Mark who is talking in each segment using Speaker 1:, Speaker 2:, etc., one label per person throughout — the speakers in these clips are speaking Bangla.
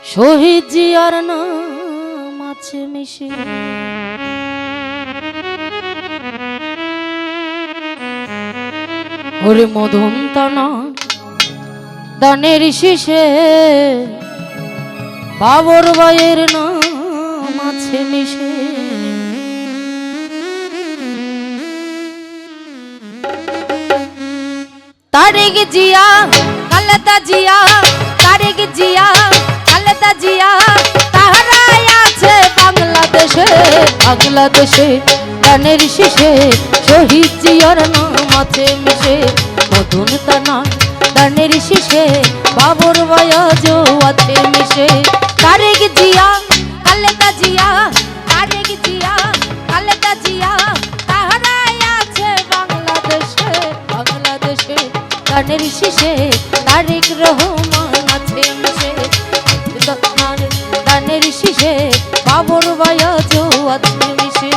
Speaker 1: শহীদ জিয়ার নাম আছে মিশে ওরে মধুম তানা দানের শীষে বাবর ভাইয়ের নাম আছে মিশে তারেক জিয়া খালেদা জিয়া তারেক জিয়া খালেদা জিয়া তাহারাই আছে বাংলাদেশে বাংলাদেশে গানের শীষে শহীদ জিয়ার নাম আছে মিশে মধুন তানা গানের শীষে বাবর ভাইয়াজও আছে মিশে তারেক জিয়া খালেদা জিয়া তারেক জিয়া খালেদা জিয়া তাহারাই আছে বাংলাদেশে বাংলাদেশে গানের শীষে তারেক রহমান আছে মিশে গানের শীষে বাবর ভাইয়াজও আছে মিশে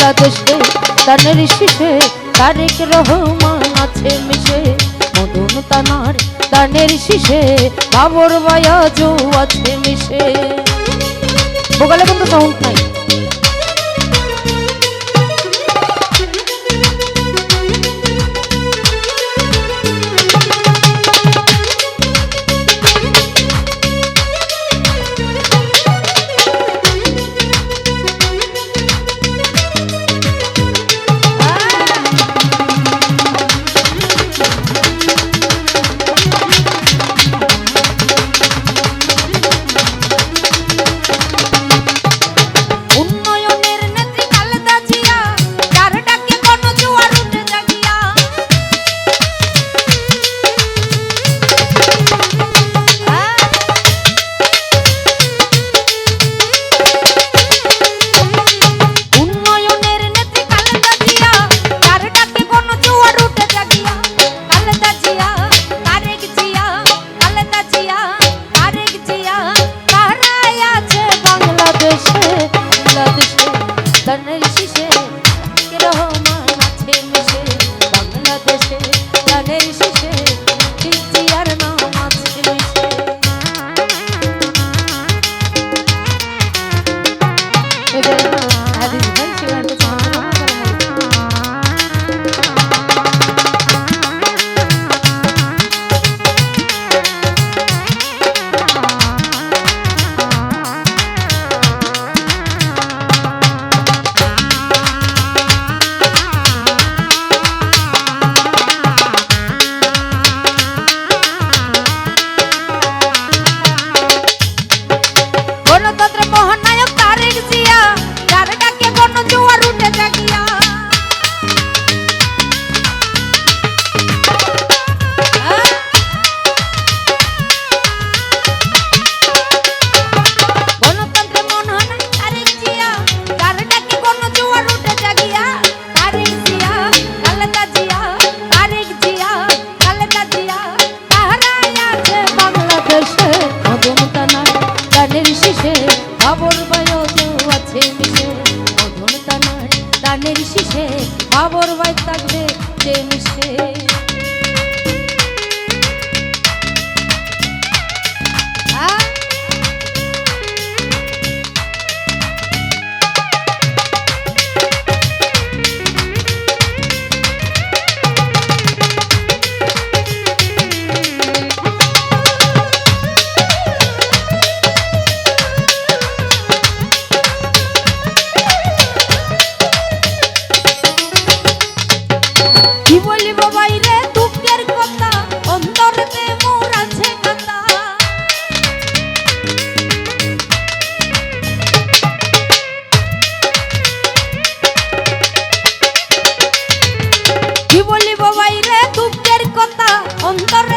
Speaker 1: বাংলাদেশে গানের শীষে তারেক রহমান আছে মিশে মধুন তানার গানের শীষে বাবর ভাইয়াজও আছে মিশে ভোগালে কিন্তু সাউন্ড নাই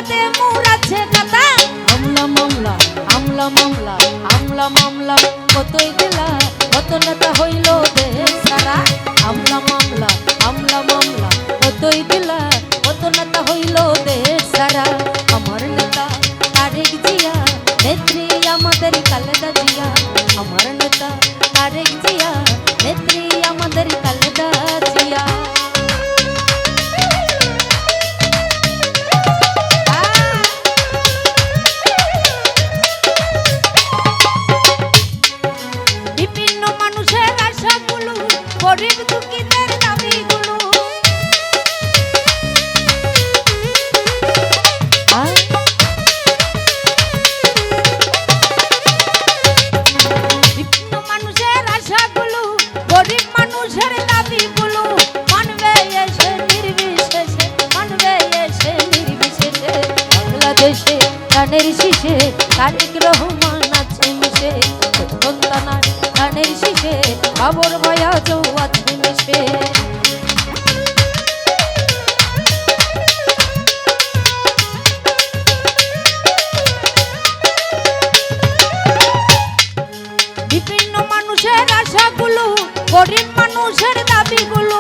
Speaker 1: দে মুরাছে কাতা আমলা মামলা আমলা মামলা আমলা মামলা কতই দিলা কত নেতা হইল দেশ সারা আমলা মামলা আমলা মামলা কতই দিলা কত নেতা হইল দেশ সারা আমার নেতা তারেক জিয়া নেত্রী আমাদের খালেদা জিয়া আমার নেতা তারেক জিয়া নেত্রী আমাদের খালেদা জিয়া বিভিন্ন মানুষের আশাগুলো গরিব দুঃখীদের দাবিগুলো বিভিন্ন মানুষের আশাগুলো গরিব মানুষের দাবিগুলো মানবে এসে নির্বিশেষে মানবে এসে নির্বিশেষে বাংলাদেশে গানের শীষে তারেক রহমান আছে মিশে বন্দনার গানের শীষে বাবর ভাইয়া জৌ আছে মিশে বিভিন্ন মানুষের আশাগুলো গরিব মানুষের দাবিগুলো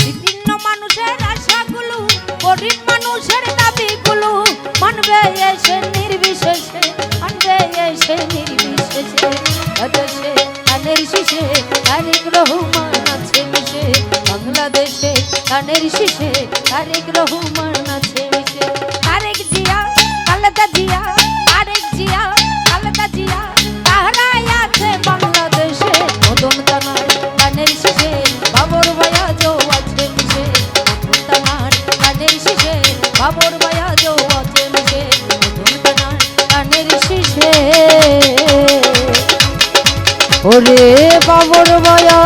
Speaker 1: বিভিন্ন মানুষের আশাগুলো গরিব মানুষের দাবিগুলো মানবে এসে নির্বিশেষে মানবে এসে নির্বিশেষে দেশে গানের শীষে তারেক রহমান আছে মিশে বাংলাদেশে গানের শীষে তারেক রহমান আছে মিশে তারেক জিয়া খালেদা জিয়া তারেক জিয়া খালেদা জিয়া তাহারাই আছে বাংলাদেশে মদন তানার গানের শীষে বাবর ভাইয়া জৌ আছে মিশে মদন তানার গানের শীষে বাবর ভাইয়া জৌ আছে মিশে মদন তানার গানের শীষে ওরে বাবর ভাইয়া